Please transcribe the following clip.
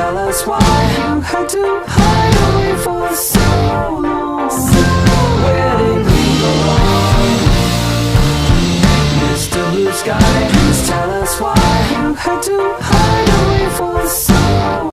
tell us why you had to hide away for so long. Where did we go wrong? Mr. Blue Sky, please tell us why you had to hide away for so long.